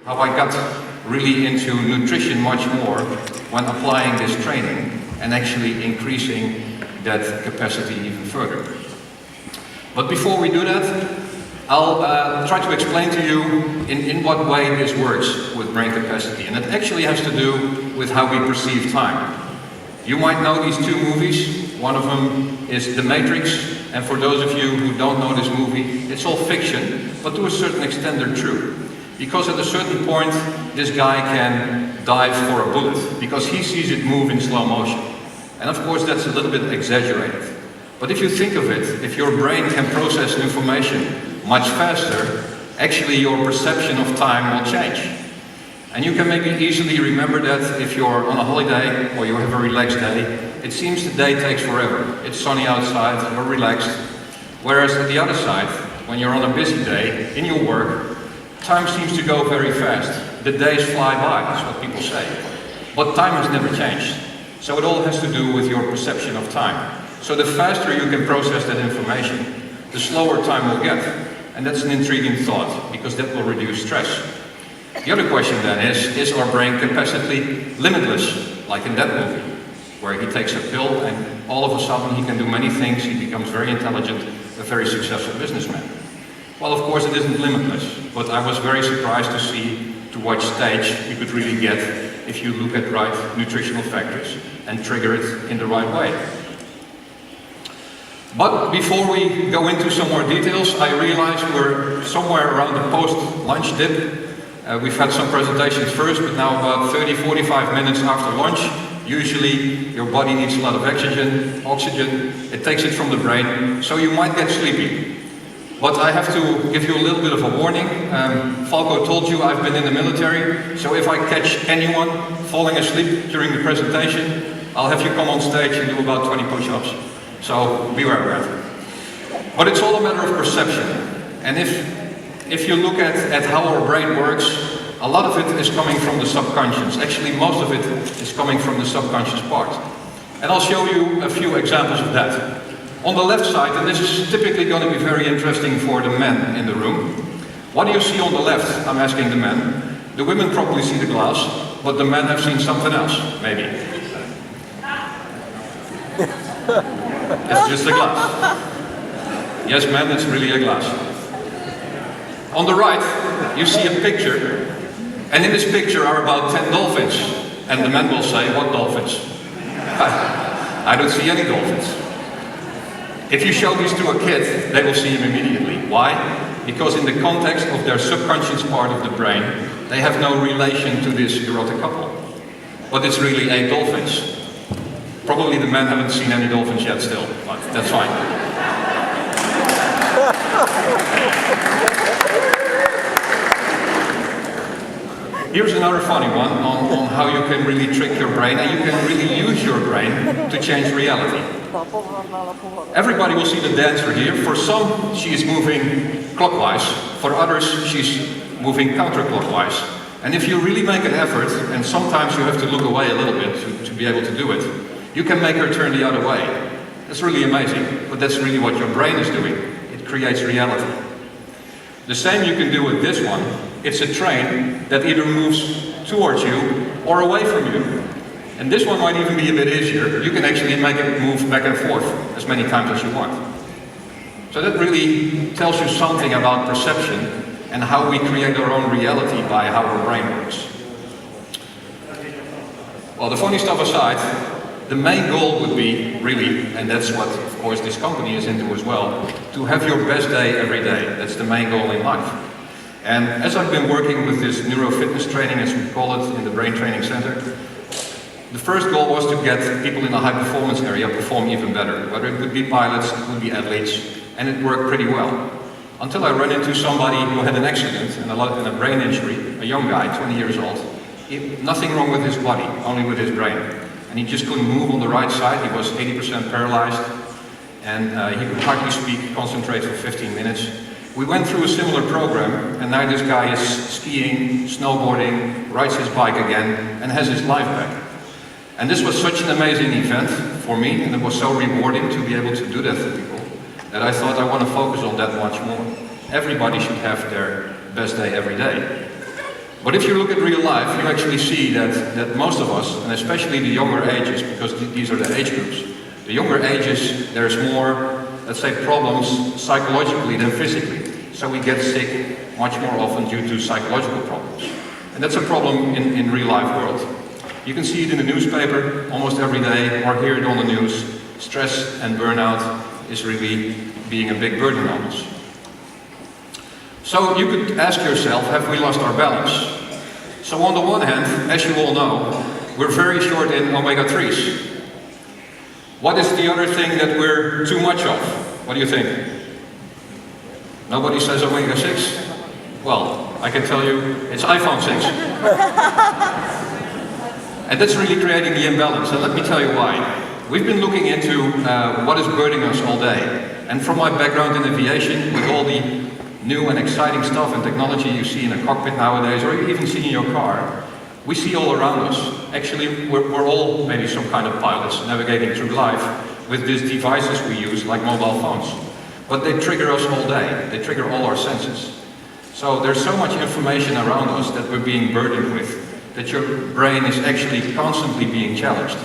How I got really into nutrition much more when applying this training and actually increasing that capacity even further. But before we do that, I'll try to explain to you in what way this works with brain capacity. And it actually has to do with how we perceive time. You might know these two movies. One of them is The Matrix. And for those of you who don't know this movie, it's all fiction, but to a certain extent they're true. Because at a certain point, this guy can dive for a bullet, because he sees it move in slow motion. And of course that's a little bit exaggerated. But if you think of it, if your brain can process information much faster, actually your perception of time will change. And you can maybe easily remember that if you're on a holiday or you have a relaxed day, it seems the day takes forever. It's sunny outside, you're relaxed. Whereas at the other side, when you're on a busy day, in your work, time seems to go very fast. The days fly by, that's what people say. But time has never changed. So it all has to do with your perception of time. So the faster you can process that information, the slower time will get. And that's an intriguing thought, because that will reduce stress. The other question then is our brain capacity limitless, like in that movie, where he takes a pill and all of a sudden he can do many things, he becomes very intelligent, a very successful businessman. Well, of course it isn't limitless, but I was very surprised to see to what stage you could really get if you look at right nutritional factors and trigger it in the right way. But before we go into some more details, I realize we're somewhere around the post-lunch dip. We've had some presentations first, but now about 30-45 minutes after lunch, usually your body needs a lot of oxygen, it takes it from the brain, so you might get sleepy. But I have to give you a little bit of a warning. Falco told you I've been in the military, so if I catch anyone falling asleep during the presentation, I'll have you come on stage and do about 20 push-ups. So beware of that. But it's all a matter of perception. And if you look at how our brain works, a lot of it is coming from the subconscious. Actually, most of it is coming from the subconscious part. And I'll show you a few examples of that. On the left side, and this is typically going to be very interesting for the men in the room. What do you see on the left? I'm asking the men. The women probably see the glass, but the men have seen something else, maybe. It's just a glass. Yes, men, it's really a glass. On the right, you see a picture, and in this picture are about 10 dolphins. And the men will say, what dolphins? I don't see any dolphins. If you show these to a kid, they will see him immediately. Why? Because in the context of their subconscious part of the brain, they have no relation to this erotic couple. But it's really 8 dolphins. Probably the men haven't seen any dolphins yet still, but that's fine. Here's another funny one on how you can really trick your brain, and you can really use your brain to change reality. Everybody will see the dancer here. For some, she is moving clockwise. For others, she's moving counterclockwise. And if you really make an effort, and sometimes you have to look away a little bit to be able to do it, you can make her turn the other way. That's really amazing, but that's really what your brain is doing. It creates reality. The same you can do with this one. It's a train that either moves towards you or away from you. And this one might even be a bit easier. You can actually make it move back and forth as many times as you want. So that really tells you something about perception and how we create our own reality by how our brain works. Well, the funny stuff aside, the main goal would be really, and that's what of course this company is into as well, to have your best day every day. That's the main goal in life. And as I've been working with this neurofitness training, as we call it in the Brain Training Center, the first goal was to get people in the high performance area perform even better. Whether it would be pilots, it would be athletes, and it worked pretty well. Until I ran into somebody who had an accident and a brain injury, a young guy, 20 years old. Nothing wrong with his body, only with his brain. And he just couldn't move on the right side. He was 80% paralyzed, and he could hardly speak, concentrate for 15 minutes. We went through a similar program, and now this guy is skiing, snowboarding, rides his bike again, and has his life back. And this was such an amazing event for me, and it was so rewarding to be able to do that for people, that I thought I want to focus on that much more. Everybody should have their best day every day. But if you look at real life, you actually see that most of us, and especially the younger ages, because these are the age groups, the younger ages, there's more, let's say, problems psychologically than physically. So we get sick much more often due to psychological problems. And that's a problem in real life world. You can see it in the newspaper almost every day, or hear it on the news. Stress and burnout is really being a big burden on us. So you could ask yourself, have we lost our balance? So on the one hand, as you all know, we're very short in omega-3s. What is the other thing that we're too much of? What do you think? Nobody says omega-6? Well, I can tell you, it's iPhone 6. And that's really creating the imbalance, and let me tell you why. We've been looking into what is burning us all day. And from my background in aviation, with all the new and exciting stuff and technology you see in a cockpit nowadays, or you even see in your car, we see all around us. Actually, we're all maybe some kind of pilots navigating through life with these devices we use, like mobile phones. But they trigger us all day. They trigger all our senses. So there's so much information around us that we're being burdened with, that your brain is actually constantly being challenged.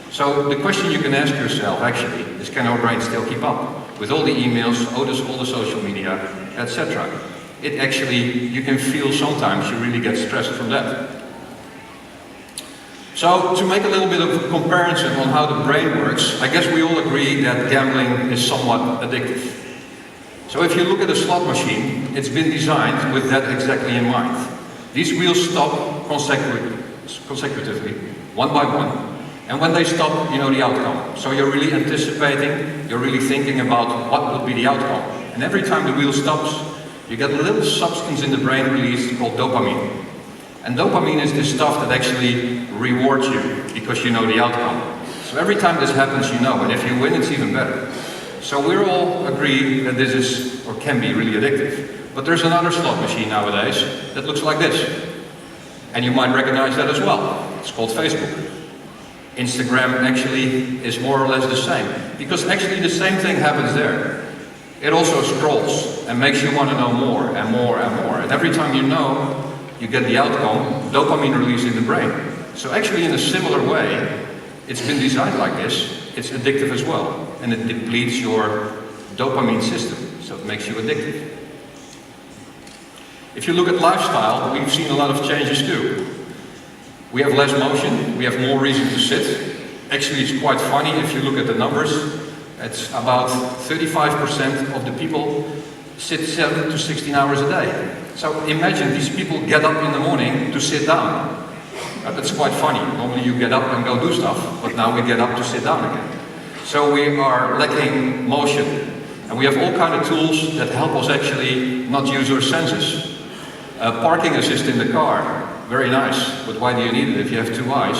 So the question you can ask yourself actually is, can our brain still keep up with all the emails, all the social media, etc. It actually, you can feel sometimes you really get stressed from that. So to make a little bit of a comparison on how the brain works, I guess we all agree that gambling is somewhat addictive. So if you look at a slot machine, it's been designed with that exactly in mind. These wheels stop consecutively, one by one. And when they stop, you know the outcome. So you're really anticipating, you're really thinking about what would be the outcome. And every time the wheel stops, you get a little substance in the brain released called dopamine. And dopamine is this stuff that actually rewards you because you know the outcome. So every time this happens, you know, and if you win, it's even better. So we're all agree that this is, or can be, really addictive. But there's another slot machine nowadays that looks like this. And you might recognize that as well. It's called Facebook. Instagram actually is more or less the same, because actually the same thing happens there. It also scrolls and makes you want to know more and more and more. And every time you know, you get the outcome, dopamine release in the brain. So actually in a similar way, it's been designed like this, it's addictive as well. And it depletes your dopamine system, so it makes you addictive. If you look at lifestyle, we've seen a lot of changes too. We have less motion, we have more reason to sit. Actually, it's quite funny if you look at the numbers. It's about 35% of the people sit 7 to 16 hours a day. So imagine these people get up in the morning to sit down. That's quite funny. Normally you get up and go do stuff, but now we get up to sit down again. So we are lacking motion. And we have all kinds of tools that help us actually not use our senses. Parking assist in the car. Very nice, but why do you need it if you have two eyes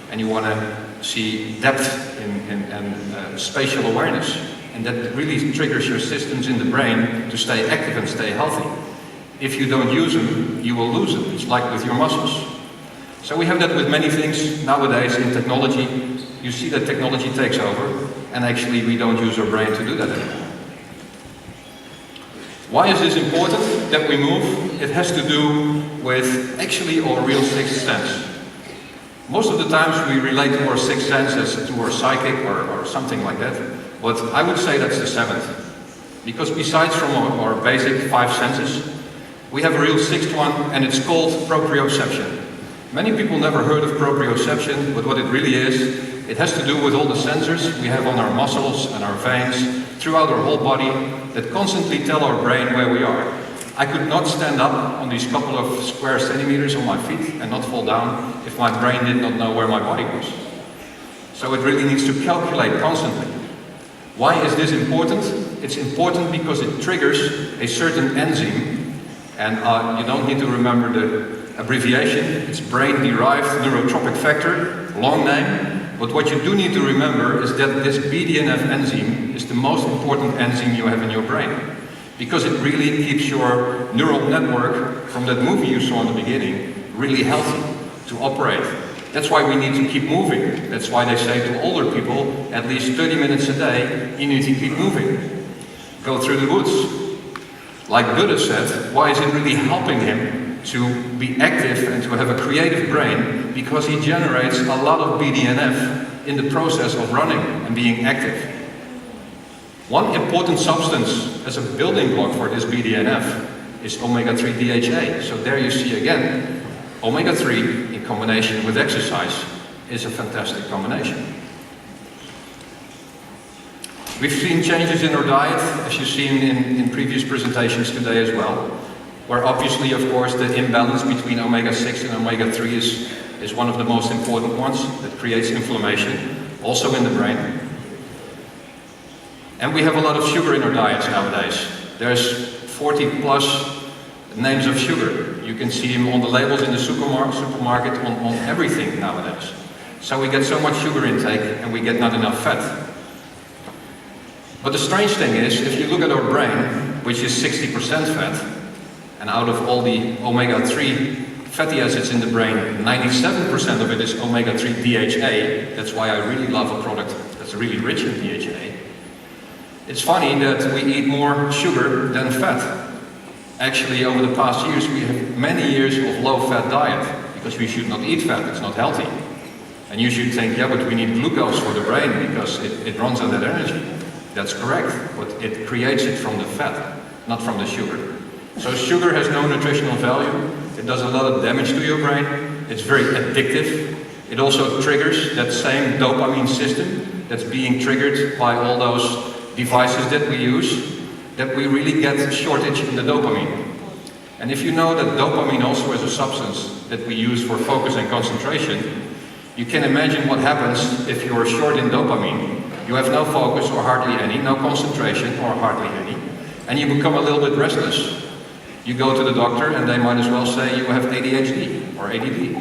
and you want to see depth and spatial awareness? And that really triggers your systems in the brain to stay active and stay healthy. If you don't use them, you will lose them. It's like with your muscles. So we have that with many things nowadays in technology. You see that technology takes over, and actually we don't use our brain to do that anymore. Why is this important that we move? It has to do with actually our real sixth sense. Most of the times we relate to our sixth sense as to our psychic or something like that, but I would say that's the seventh. Because besides from our basic five senses, we have a real sixth one, and it's called proprioception. Many people never heard of proprioception, but what it really is, it has to do with all the sensors we have on our muscles and our veins throughout our whole body that constantly tell our brain where we are. I could not stand up on these couple of square centimeters on my feet and not fall down if my brain did not know where my body was. So it really needs to calculate constantly. Why is this important? It's important because it triggers a certain enzyme, and you don't need to remember the abbreviation. It's brain-derived neurotropic factor, long name. But what you do need to remember is that this BDNF enzyme is the most important enzyme you have in your brain, because it really keeps your neural network from that movie you saw in the beginning really healthy to operate. That's why we need to keep moving. That's why they say to older people, at least 30 minutes a day, you need to keep moving. Go through the woods. Like Buddha said, why is it really helping him to be active and to have a creative brain because he generates a lot of BDNF in the process of running and being active. One important substance as a building block for this BDNF is omega-3 DHA. So there you see again, omega-3 in combination with exercise is a fantastic combination. We've seen changes in our diet, as you've seen in previous presentations today as well, where obviously, of course, the imbalance between omega-6 and omega-3 is one of the most important ones that creates inflammation, also in the brain. And we have a lot of sugar in our diets nowadays. There's 40 plus names of sugar. You can see them on the labels in the supermarket on everything nowadays. So we get so much sugar intake and we get not enough fat. But the strange thing is, if you look at our brain, which is 60% fat, and out of all the omega-3 fatty acids in the brain, 97% of it is omega-3 DHA. That's why I really love a product that's really rich in DHA. It's funny that we eat more sugar than fat. Actually, over the past years, we have many years of low-fat diet, because we should not eat fat, it's not healthy. And you should think, yeah, but we need glucose for the brain, because it runs on that energy. That's correct, but it creates it from the fat, not from the sugar. So sugar has no nutritional value, it does a lot of damage to your brain, it's very addictive. It also triggers that same dopamine system that's being triggered by all those devices that we use, that we really get a shortage in the dopamine. And if you know that dopamine also is a substance that we use for focus and concentration, you can imagine what happens if you're short in dopamine. You have no focus or hardly any, no concentration or hardly any, and you become a little bit restless. You go to the doctor and they might as well say you have ADHD or ADD.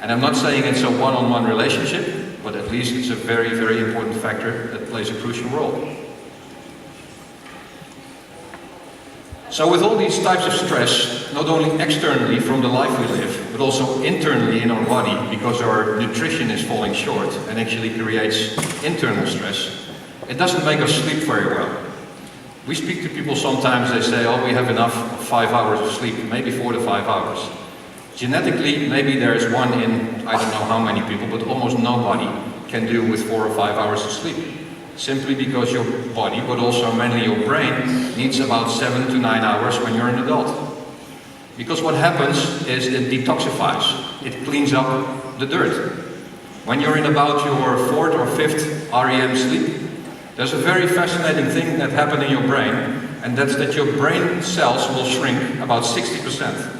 And I'm not saying it's a one-on-one relationship, but at least it's a very, very important factor that plays a crucial role. So with all these types of stress, not only externally from the life we live, but also internally in our body, because our nutrition is falling short and actually creates internal stress, it doesn't make us sleep very well. We speak to people sometimes, they say, oh, we have enough of 5 hours of sleep, maybe 4 to 5 hours. Genetically, maybe there is one in, I don't know how many people, but almost nobody can do with 4 or 5 hours of sleep. Simply because your body, but also mainly your brain, needs about 7 to 9 hours when you're an adult. Because what happens is it detoxifies, it cleans up the dirt. When you're in about your 4th or 5th REM sleep, there's a very fascinating thing that happens in your brain, and that's that your brain cells will shrink about 60%.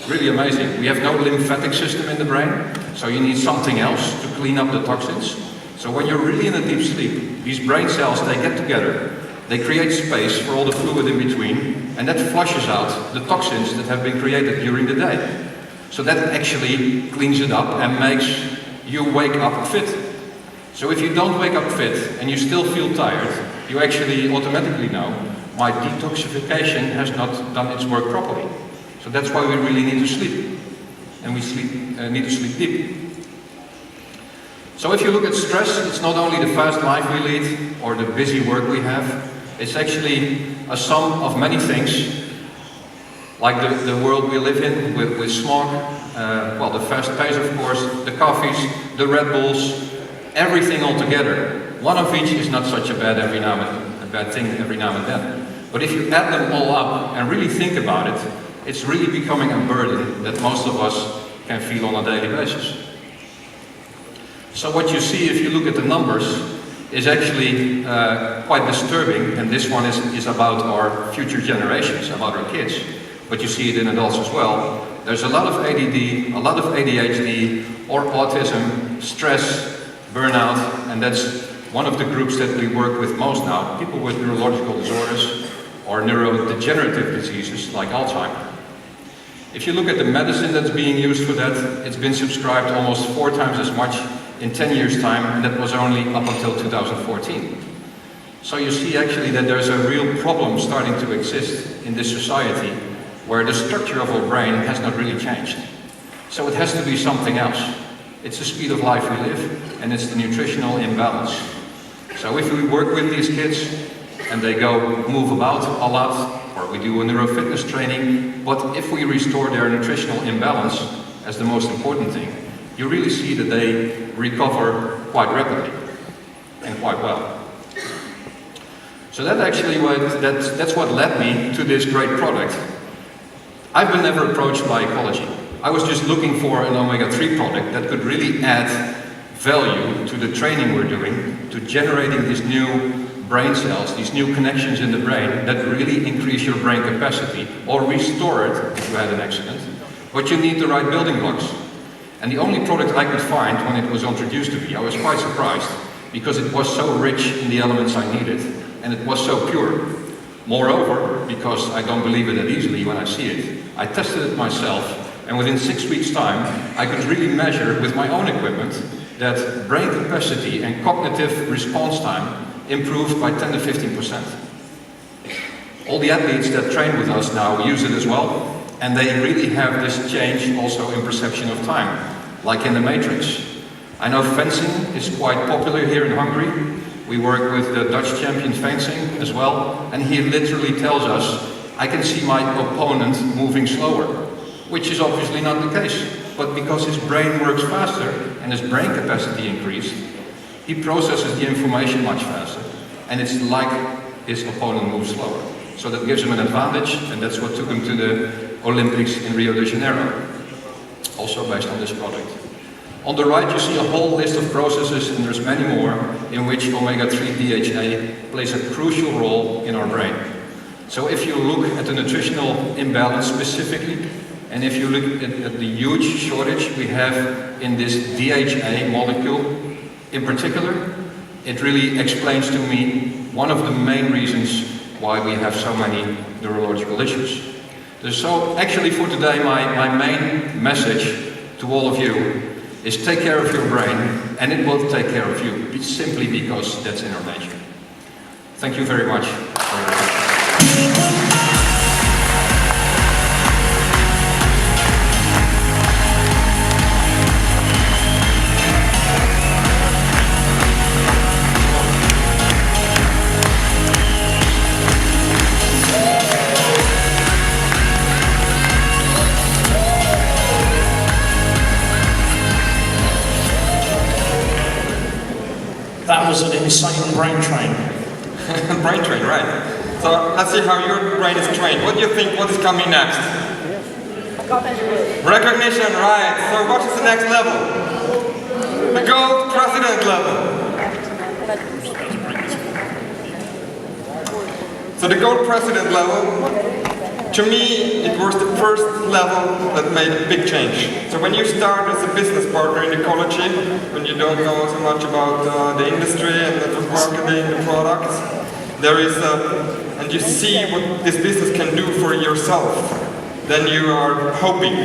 Really amazing. We have no lymphatic system in the brain, so you need something else to clean up the toxins. So when you're really in a deep sleep, these brain cells, they get together, they create space for all the fluid in between, and that flushes out the toxins that have been created during the day. So that actually cleans it up and makes you wake up fit. So if you don't wake up fit and you still feel tired, you actually automatically know my detoxification has not done its work properly. So that's why we really need to sleep, and we need to sleep deep. So if you look at stress, it's not only the fast life we lead or the busy work we have, it's actually a sum of many things, like the world we live in with smog, well, the fast pace, of course, the coffees, the Red Bulls, everything all together. One of each is not such a bad thing every now and then. But if you add them all up and really think about it, it's really becoming a burden that most of us can feel on a daily basis. So what you see, if you look at the numbers, is actually quite disturbing, and this one is about our future generations, about our kids. But you see it in adults as well. There's a lot of ADD, a lot of ADHD, or autism, stress, burnout, and that's one of the groups that we work with most now, people with neurological disorders or neurodegenerative diseases like Alzheimer's. If you look at the medicine that's being used for that, it's been subscribed almost 4 times as much in 10 years' time, and that was only up until 2014. So you see actually that there's a real problem starting to exist in this society where the structure of our brain has not really changed. So it has to be something else. It's the speed of life we live, and it's the nutritional imbalance. So if we work with these kids and they go move about a lot, or we do a neurofitness training, but if we restore their nutritional imbalance as the most important thing, you really see that they recover quite rapidly and quite well. So that's what led me to this great product. I've been never approached by Eqology. I was just looking for an omega-3 product that could really add value to the training we're doing, to generating these new brain cells, these new connections in the brain that really increase your brain capacity or restore it if you had an accident. But you need the right building blocks. And the only product I could find when it was introduced to me, I was quite surprised because it was so rich in the elements I needed and it was so pure. Moreover, because I don't believe it that easily when I see it, I tested it myself, and within 6 weeks' time I could really measure with my own equipment that brain capacity and cognitive response time improved by 10 to 15%. All the athletes that train with us now use it as well, and they really have this change also in perception of time, like in the Matrix. I know fencing is quite popular here in Hungary. We work with the Dutch champion fencing as well, and he literally tells us, I can see my opponent moving slower, which is obviously not the case. But because his brain works faster and his brain capacity increased, he processes the information much faster, and it's like his opponent moves slower. So that gives him an advantage, and that's what took him to the Olympics in Rio de Janeiro, also based on this product. On the right you see a whole list of processes, and there's many more, in which omega-3 DHA plays a crucial role in our brain. So if you look at the nutritional imbalance specifically, and if you look at the huge shortage we have in this DHA molecule in particular, it really explains to me one of the main reasons why we have so many neurological issues. So actually for today my main message to all of you is take care of your brain, and it will take care of you, simply because that's in our nature. Thank you very much for your attention. That was an insane brain train. Brain train, right. So let's see how your brain is trained. What do you think, what is coming next? Recognition, right. So what is the next level? The gold president level. So the gold president level, to me, it was the first level that made a big change. So when you start as a business partner in Eqology, when you don't know so much about the industry and the marketing, the products, there is and you see what this business can do for yourself, then you are hoping.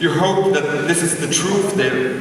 You hope that this is the truth there.